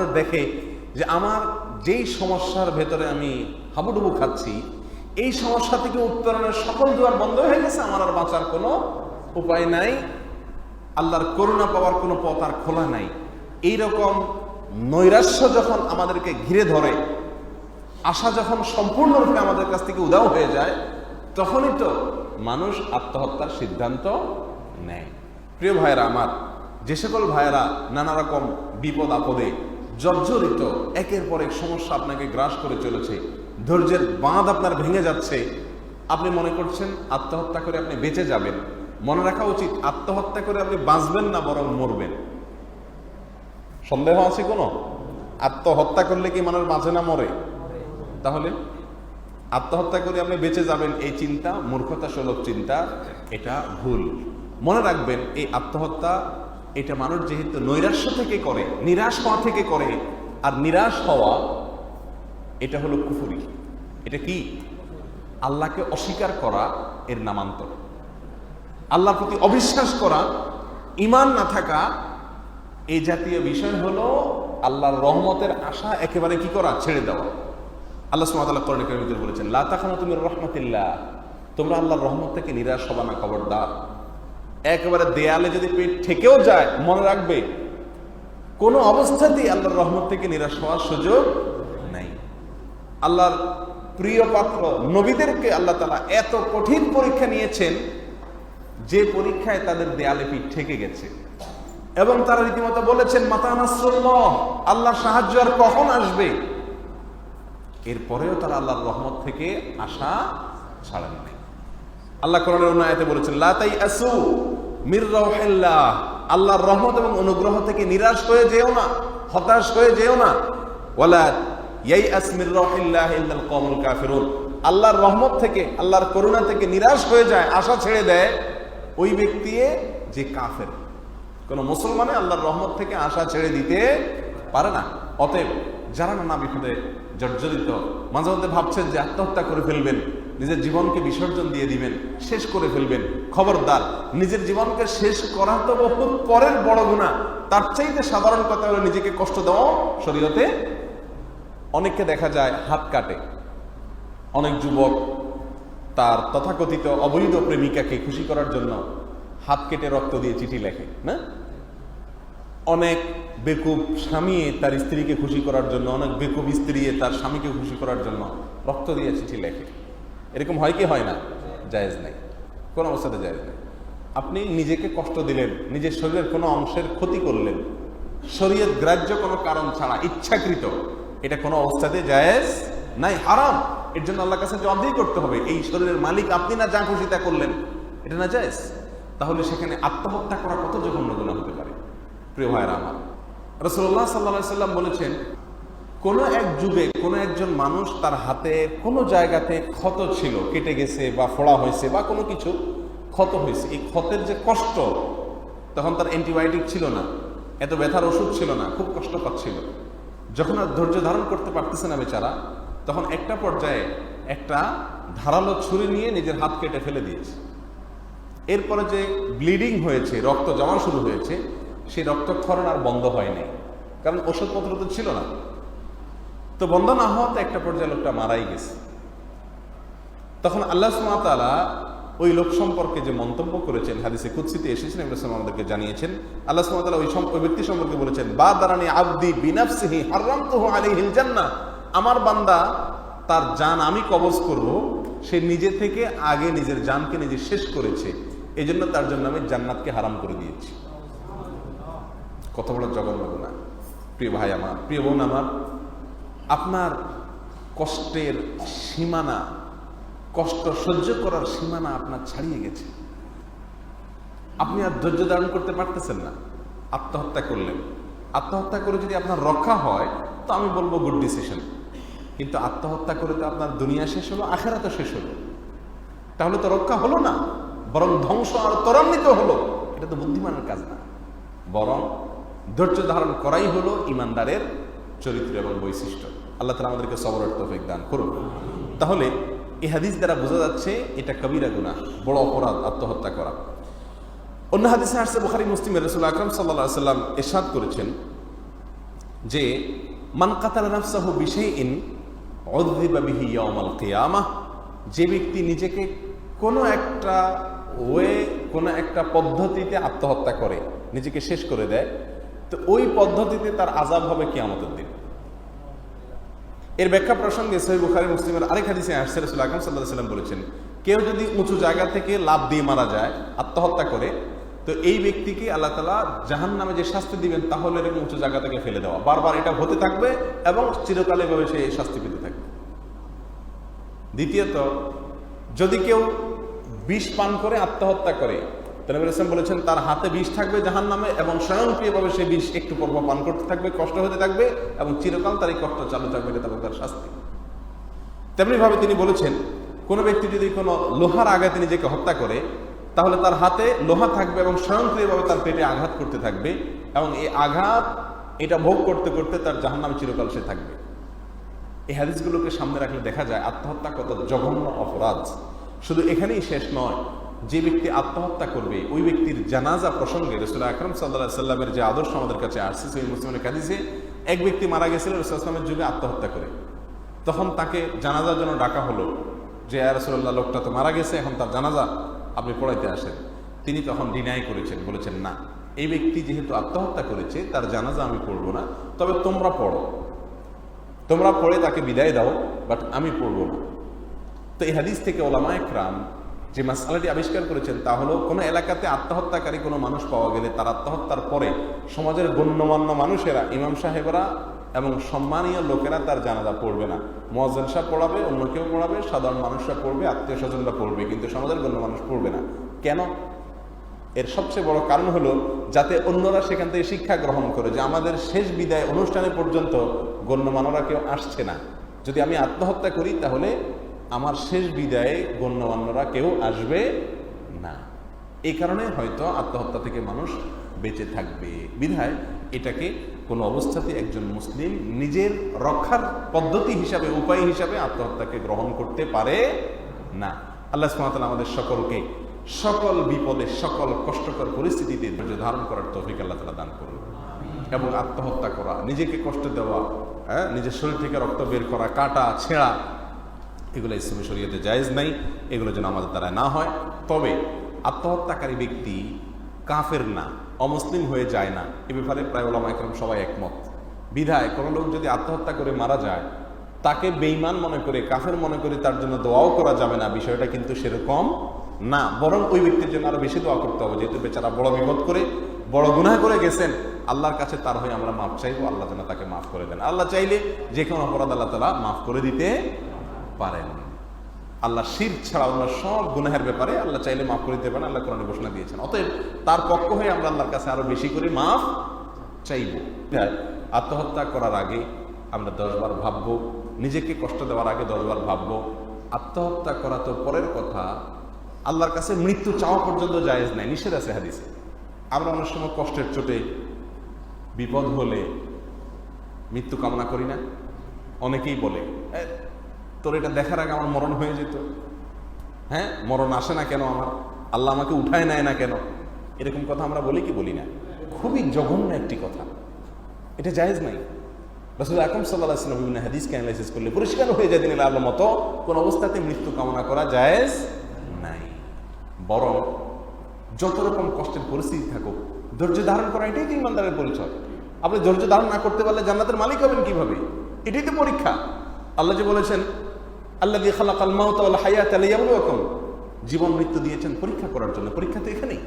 মানুষ দেখে যে আমার যেই সমস্যার ভেতরে আমি হাবুডুবু খাচ্ছি, এই সমস্যা থেকে উত্তরণের সকল দুয়ার বন্ধ হয়ে গেছে, আমার আর বাঁচার কোনো উপায় নাই, আল্লাহর করুণা পাওয়ার কোনো পথ আর খোলা নাই। এইরকম নৈরাশ্য যখন আমাদেরকে ঘিরে ধরে, আশা যখন সম্পূর্ণরূপে আমাদের কাছ থেকে উধাও হয়ে যায়, তখনই তো মানুষ আত্মহত্যার সিদ্ধান্ত নেয়। প্রিয় ভাইয়েরা আমার, যে সকল ভাইয়েরা নানা রকম বিপদ আপদে জর্জরিত, একের পর এক সমস্যা আপনাকে গ্রাস করে চলেছে, ধৈর্যের বাঁধ আপনার ভেঙে যাচ্ছে, আপনি মনে করছেন আত্মহত্যা করে আপনি বেঁচে যাবেন, মনে রাখা উচিত আত্মহত্যা করে আপনি বাঁচবেন না, বরং মরবেন। সন্দেহ আছে কোনো? আত্মহত্যা করলে কি মানুষ বাঁচে না মরে? তাহলে আত্মহত্যা করে আপনি বেঁচে যাবেন, এই চিন্তা মূর্খতা সুলভ চিন্তা, এটা ভুল। মনে রাখবেন এই আত্মহত্যা, এটা মানুষ যেহেতু নৈরাশ্য থেকে করে, নিরাশ হওয়া থেকে করে, আর নিরাশ হওয়া এটা হলো কুফরি। এটা কি? আল্লাহকে অস্বীকার করা, এর নামান্তর। আল্লাহর প্রতি অবিশ্বাস করা, ঈমান না থাকা, এই জাতীয় বিষয় হলো আল্লাহর রহমতের আশা একেবারে কি করা? ছেড়ে দেওয়া। আল্লাহ সুবহানাহু ওয়া তাআলা কোরআনে কারীমের ভিতরে বলেছেন, লা তাখনাতু মির রাহমাতিল্লাহ, তোমরা আল্লাহর রহমত থেকে নিরাশ হবা না, খবরদার। একেবারে দেয়ালে যদি পেট ঠেকেও যায়, মনে রাখবে কোনো অবস্থাতেই আল্লাহর রহমত থেকে নিরাশ হওয়ার সুযোগ নাই। আল্লাহর প্রিয় পাত্র নবীদেরকে আল্লাহ তাআলা এত কঠিন পরীক্ষা নিয়েছেন, যে পরীক্ষায় তাদের দেয়ালে পিঠ ঠেকে গেছে, এবং তারা রীতিমতো বলেছেন, মাতা নাসরুল্লাহ, আল্লাহর সাহায্য আর কখন আসবে? এরপরেও তারা আল্লাহর রহমত থেকে আশা ছাড়েন নাই। আল্লাহ কোরআনের অন্য আয়াতে বলেছেন, লা তাইআসু মির রাউহিল্লাহ, আল্লাহর রহমত এবং অনুগ্রহ থেকে নিরাশ হয়ে যেও না, হতাশ হয়ে যেও না। ওয়ালা ইয়াইআস মির রাউহিল্লাহ ইল্লাল কওমুল কাফিরুন, আল্লাহর রহমত থেকে, আল্লাহর করুণা থেকে নিরাশ হয়ে যায়, আশা ছেড়ে দেয় ওই ব্যক্তি যে কাফের। কোন মুসলমানে আল্লাহর রহমত থেকে আশা ছেড়ে দিতে পারে না। অতএব যারা নানা বিপদে জর্জরিত, মাঝে মধ্যে ভাবছেন যে আত্মহত্যা করে ফেলবেন, নিজের জীবনকে বিসর্জন দিয়ে দিবেন, শেষ করে ফেলবেন, খবরদার। নিজের জীবনকে শেষ করা তো বহুত পরের বড় গুনাহ, তার চাইতে সাধারণ কথা হলো নিজেকে কষ্ট দেওয়া শরীয়তে। অনেককে দেখা যায় হাত কাটে, অনেক যুবক তার তথাকথিত অবৈধ প্রেমিকাকে খুশি করার জন্য হাত কেটে রক্ত দিয়ে চিঠি লেখে না? অনেক বেকুব স্বামী তার স্ত্রীকে খুশি করার জন্য, অনেক বেকুব স্ত্রী তার স্বামীকে খুশি করার জন্য রক্ত দিয়ে চিঠি লেখে। এরকম হয় কি হয় না? জায়েজ নাই, কোন অবস্থাতে জায়েজ নাই। আপনি নিজেকে কষ্ট দিলেন, নিজের শরীরের কোনো অংশের ক্ষতি করলেন, শরীয়ত গ্রাহ্য কোনো কারণ ছাড়া, ইচ্ছাকৃত, এটা কোনো অবস্থাতে জায়েজ নাই, হারাম। এর জন্য আল্লাহর কাছে জবাবদিহি করতে হবে। এই শরীরের মালিক আপনি না, যা খুশি তা করলেন, এটা না জায়েজ। তাহলে সেখানে আত্মহত্যা করা কত জঘন্য গুনাহ হতে পারে। প্রিয় ভাইয়েরা আমার, রাসূলুল্লাহ সাল্লাল্লাহু আলাইহি ওয়াসাল্লাম বলেছেন, কোন এক যুগে কোন একজন মানুষ তার হাতে কোনো জায়গাতে ক্ষত ছিল, কেটে গেছে বা ফোড়া হয়েছে বা কোনো কিছু ক্ষত হয়েছে, এই ক্ষতের যে কষ্ট, তখন তার অ্যান্টিবায়োটিক ছিল না, এত ব্যথার ওষুধ ছিল না, খুব কষ্ট পাচ্ছিল। যখন আর ধৈর্য ধারণ করতে পারতেছে না বেচারা, তখন একটা পর্যায়ে একটা ধারালো ছুরি নিয়ে নিজের হাত কেটে ফেলে দিয়েছে। এরপরে যে ব্লিডিং হয়েছে, রক্ত জমা শুরু হয়েছে, সেই রক্তক্ষরণ আর বন্ধ হয়নি, কারণ ওষুধপত্র তো ছিল না। তো বন্ধ না হওয়াতে একটা পর্যায়ে লোকটা মারাই গেছে। তখন আল্লাহ সুবহানাহু ওয়া তাআলা ওই লোক সম্পর্কে যে মন্তব্য করেছেন, হাদিসে কুদসিতে এসেছেন, এগুলো আমাদেরকে জানিয়েছেন। আল্লাহ সুবহানাহু ওয়া তাআলা ওই ব্যক্তি সম্পর্কে বলেছেন, বাদারানি আবদি বিনাফসিহি হারামতুহু আলাইহিল জান্নাহ, আমার বান্দা তার জান আমি কবজ করব, সে নিজে থেকে আগে নিজের জানকে নিজে শেষ করেছে, এই জন্য তার জন্য আমি জান্নাতকে হারাম করে দিয়েছি। কত বড় জঘন্য গুনাহ। প্রিয় ভাই আমার, প্রিয় বোন আমার, আপনার কষ্টের সীমানা, কষ্ট সহ্য করার সীমানা আপনার ছাড়িয়ে গেছে, আপনি আর ধৈর্য ধারণ করতে পারতেছেন না, আত্মহত্যা করলেন। আত্মহত্যা করে যদি আপনার রক্ষা হয় তো আমি বলবো গুড ডিসিশন, কিন্তু আত্মহত্যা করে তো আপনার দুনিয়া শেষ হলো, আখিরাত শেষ হলো, তাহলে তো রক্ষা হলো না, বরং ধ্বংস আর ত্বরান্বিত হলো। এটা তো বুদ্ধিমানের কাজ না, বরং ধৈর্য ধারণ করাই হলো ইমানদারের চরিত্র এবং বৈশিষ্ট্য। আল্লাহ তাআলা আমাদেরকে সবরের তৌফিক দান করুন। তাহলে এই হাদিস দ্বারা বোঝা যাচ্ছে এটা কবিরা গুনাহ, বড় অপরাধ আত্মহত্যা করা। অন্য হাদিসে আসছে, বুখারী মুসলিমের রাসূল আকরাম সাল্লাল্লাহু আলাইহি ওয়াসাল্লাম ইরশাদ করেছেন, যে মান কাতালা নাফসাহু বিশাইইন উযযিবা বিহি ইয়াউমাল কিয়ামাহ, যে ব্যক্তি নিজেকে কোনো একটা কোনো একটা পদ্ধতিতে আত্মহত্যা করে, নিজেকে শেষ করে দেয়, তো ওই পদ্ধতিতে তার আযাব হবে কিয়ামতের দিন। এর ব্যাখ্যা প্রসঙ্গে সহিহ বুখারী মুসলিমের আরেক হাদিসে আসছে, রাসূল আকরাম সাল্লাল্লাহু আলাইহি ওয়াসাল্লাম বলেছেন, কেউ যদি উঁচু জায়গা থেকে লাফ দিয়ে মারা যায়, আত্মহত্যা করে, তো এই ব্যক্তিকে আল্লাহ তাআলা জাহান্নামে যে শাস্তি দিবেন তা হলো এরকম উঁচু জায়গা থেকে ফেলে দেওয়া। বারবার এটা হতে থাকবে এবং চিরকাল এভাবে সে শাস্তি পেতে থাকবে। দ্বিতীয়ত, যদি কেউ বিষ পান করে আত্মহত্যা করে, তাহলে নবী রাসূল বলেছেন তার হাতে বিষ থাকবে জাহান্নামে এবং স্বয়ংক্রিয়ভাবে সেই বিষ একটু পর পান করতে থাকবে, কষ্ট হতে থাকবে এবং চিরকাল তার এই কষ্ট চালু থাকবে, এটা তার শাস্তি। তেমনি ভাবে তিনি বলেছেন, কোনো ব্যক্তি যদি কোনো লোহার আঘাতে নিজেকে হত্যা করে, তাহলে তার হাতে লোহা থাকবে এবং স্বয়ংক্রিয়ভাবে তার পেটে আঘাত করতে থাকবে এবং এই আঘাত এটা ভোগ করতে করতে তার জাহান্নামে চিরকাল সে থাকবে। এই হাদিসগুলোকে সামনে রাখলে দেখা যায় আত্মহত্যা কত জঘন্য অপরাধ। শুধু এখানেই শেষ নয়, যে ব্যক্তি আত্মহত্যা করবে ওই ব্যক্তির জানাজা প্রসঙ্গে রাসূল আকরাম সাল্লাল্লাহু আলাইহি সাল্লামের যে আদর্শ আমাদের কাছে আসছে, সেই মুসলিমের হাদিসে এক ব্যক্তি মারা গেছিল রাসূল সাল্লাল্লাহু আলাইহি ওয়াসাল্লামের যুগে আত্মহত্যা করে। তখন তাকে জানাজার জন্য ডাকা হলো যে ইয়া রাসূলুল্লাহ, লোকটা তো মারা গেছে, এখন তার জানাজা আপনি পড়াইতে আসেন। তিনি তখন ডিনাই করেছেন, বলেছেন না, এই ব্যক্তি যেহেতু আত্মহত্যা করেছে তার জানাজা আমি পড়ব না, তবে তোমরা পড়ো, তোমরা পড়ে তাকে বিদায় দাও, বাট আমি পড়ব না। তো এই হাদিস থেকে ওলামায়ে কেরাম যে মাসআলাটি আবিষ্কার করেছেন তা হলো, কোনো এলাকাতে আত্মহত্যাকারী কোনো মানুষ পাওয়া গেলে তার আত্মহত্যার পরে সমাজের গণ্যমান্য মানুষেরা, ইমাম সাহেবরা এবং সম্মানীয় লোকেরা তার জানাজা পড়বে না। মুয়াজ্জিন সাহেব পড়াবে, অন্য কেউ পড়াবে, সাধারণ মানুষরা পড়বে, আত্মীয় স্বজনরা পড়বে, কিন্তু সমাজের গণ্য মানুষ পড়বে না। কেন? এর সবচেয়ে বড় কারণ হলো যাতে অন্যরা সেখান থেকে শিক্ষা গ্রহণ করে যে আমাদের শেষ বিদায় অনুষ্ঠানে পর্যন্ত গণ্যমান্যরা কেউ আসছে না, যদি আমি আত্মহত্যা করি তাহলে আমার শেষ বিদায়ে গণ্যমান্যরা কেউ আসবে না। এই কারণে হয়তো আত্মহত্যা থেকে মানুষ বেঁচে থাকবে। বিধায় এটাকে কোনো অবস্থাতে একজন মুসলিম নিজের রক্ষার পদ্ধতি হিসাবে, উপায় হিসাবে আত্মহত্যাকে গ্রহণ করতে পারে না। আল্লাহ সুবহানাহু ওয়া তাআলা আমাদের সকলকে সকল বিপদে, সকল কষ্টকর পরিস্থিতিতে ধৈর্য ধারণ করার তৌফিক আল্লাহ তাআলা দান করুন। এবং আত্মহত্যা করা, নিজেকে কষ্ট দেওয়া, নিজের শরীর থেকে রক্ত বের করা, কাটা ছেঁড়া, এগুলো ইসলামী শরীয়তে জায়েজ নাই, এগুলো যেন আমাদের দ্বারা না হয়। তবে আত্মহত্যাকারী ব্যক্তি কাফের না, অমুসলিম হয়ে যায় না, এ ব্যাপারে প্রায় ওলামায়ে কেরাম সবাই একমত। বিধায় কোনো লোক যদি আত্মহত্যা করে মারা যায়, তাকে বেঈমান মনে করে, কাফের মনে করে তার জন্য দোয়াও করা যাবে না, বিষয়টা কিন্তু সেরকম না। বরং ওই ব্যক্তির জন্য আরো বেশি দোয়া করতে হবে, যেহেতু বেচারা বড় বিপদ করে, বড় গুনাহ করে গেছেন। আল্লাহর কাছে তার হয়ে আমরা মাফ চাইবো, আল্লাহ যেন তাকে মাফ করে দেন। আল্লাহ চাইলে যে কোনো অপরাধ আল্লাহ তাআলা মাফ করে দিতে পারেন। আল্লাহ শিরক ছাড়া অন্য সব গুনাহের ব্যাপারে আল্লাহ চাইলে মাফ করে দিতে পারেন, আল্লাহ কোরআনে ঘোষণা দিয়েছেন। অতএব তার পক্ষ হয়ে আমরা আল্লাহর কাছে আরো বেশি করে মাফ চাইব। আত্মহত্যা করার আগে আমরা 10 বার ভাববো, নিজেকে কষ্ট দেওয়ার আগে 10 বার ভাববো। আত্মহত্যা করা তো পরের কথা, আল্লাহর কাছে মৃত্যু চাওয়া পর্যন্ত জায়েজ নাই, নিষেধ আছে হাদিসে। আমরা অনেক সময় কষ্টের চোটে, বিপদ হলে মৃত্যু কামনা করি না। অনেকেই বলে, তোর এটা দেখার আগে আমার মরণ হয়ে যেত, হ্যাঁ মরণ আসে না কেন, আমার আল্লাহ আমাকে উঠায় নেয় না কেন, এরকম কথা আমরা বলি কি বলি না? খুবই জঘন্য একটি কথা, এটা জায়েজ নাই। রাসূল আকরাম সাল্লাল্লাহু আলাইহি ওয়াসাল্লাম বিভিন্ন হাদিসকে অ্যানালাইসিস করলে পরিষ্কার হয়ে যায় দিনের আলোর মতো কোন অবস্থাতে মৃত্যু কামনা করা জায়েজ নাই। বরং যত রকম কষ্টের পরিস্থিতি থাকুক, ধৈর্য ধারণ করা, এটাই তো ইমানদারের পরিচয়। আপনি ধৈর্য ধারণ না করতে পারলে জান্নাতের মালিক হবেন কিভাবে? এটাই তো পরীক্ষা। আল্লাহ যে বলেছেন, আল্লাযী খালাকাল মাউতা ওয়াল হায়াতা লিয়াবলুয়াকুম, জীবন মৃত্যু দিয়েছেন পরীক্ষা করার জন্য। পরীক্ষা তো এখানেই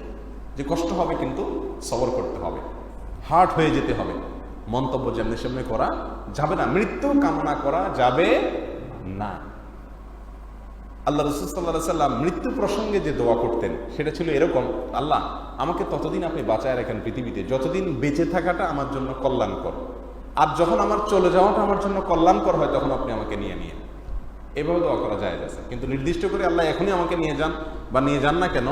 যে কষ্ট হবে, কিন্তু সবর করতে হবে, হার্ড হয়ে যেতে হবে। মন্তব্য যেমনি সেমনি করা যাবে না, মৃত্যু কামনা করা যাবে না। আল্লাহ রাসূল সাল্লাল্লাহু আলাইহি ওয়াসাল্লাম মৃত্যু প্রসঙ্গে যে দোয়া করতেন সেটা ছিল এরকম, আল্লাহ আমাকে ততদিন আপনি বাঁচায় রাখেন পৃথিবীতে যতদিন বেঁচে থাকাটা আমার জন্য কল্যাণকর, আর যখন আমার চলে যাওয়াটা আমার জন্য কল্যাণকর হয় তখন আপনি আমাকে নিয়ে নিয়ে। এভাবে দোয়া করা জায়েজ আছে, কিন্তু নির্দিষ্ট করে আল্লাহ এখনই আমাকে নিয়ে যান বা নিয়ে যান না কেন,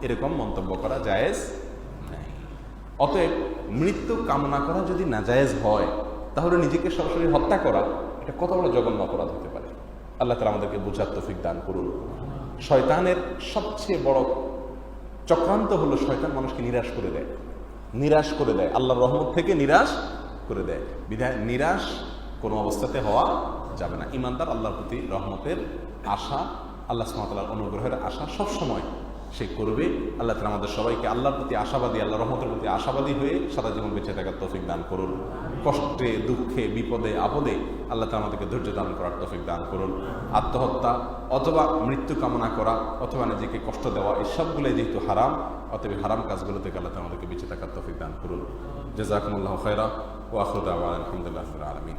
এরকম মন্তব্য করা জায়েজ নাই। অতএব মৃত্যু কামনা করা যদি নাজায়েজ হয়, তাহলে নিজেকে সরাসরি হত্যা করা এটা কত বড় জঘন্য অপরাধ হতে পারে। আল্লাহ তাআলা আমাদেরকে বুঝার তৌফিক দান করুন। শয়তানের সবচেয়ে বড় চক্রান্ত হলো শয়তান মানুষকে নিরাশ করে দেয়, নিরাশ করে দেয়, আল্লাহর রহমত থেকে নিরাশ করে দেয়। বিধায় নিরাশ কোনো অবস্থাতে হওয়া যাবে না। ইমানদার আল্লাহর প্রতি রহমতের আশা, আল্লাহ সুবহানাহু ওয়া তাআলার অনুগ্রহের আশা সবসময় সে করবে। আল্লাহ তাআলা আমাদের সবাইকে আল্লাহর প্রতি আশাবাদী, আল্লাহ রহমতের প্রতি আশাবাদী হয়ে সারা জীবন বেঁচে থাকার তৌফিক দান করুন। কষ্টে, দুঃখে, বিপদে, আপদে আল্লাহ তাআলা আমাদেরকে ধৈর্য দান করার তৌফিক দান করুন। আত্মহত্যা অথবা মৃত্যু কামনা করা অথবা নিজেকে কষ্ট দেওয়া, এই সবগুলোই যেহেতু হারাম, অতএব হারাম কাজগুলো থেকে আল্লাহ তাআলা আমাদেরকে বেঁচে থাকার তৌফিক দান করুন। জাযাকুমুল্লাহু খায়রা ওয়া আখিরু দাওয়ানা আলহামদুলিল্লাহি রাব্বিল আলামিন।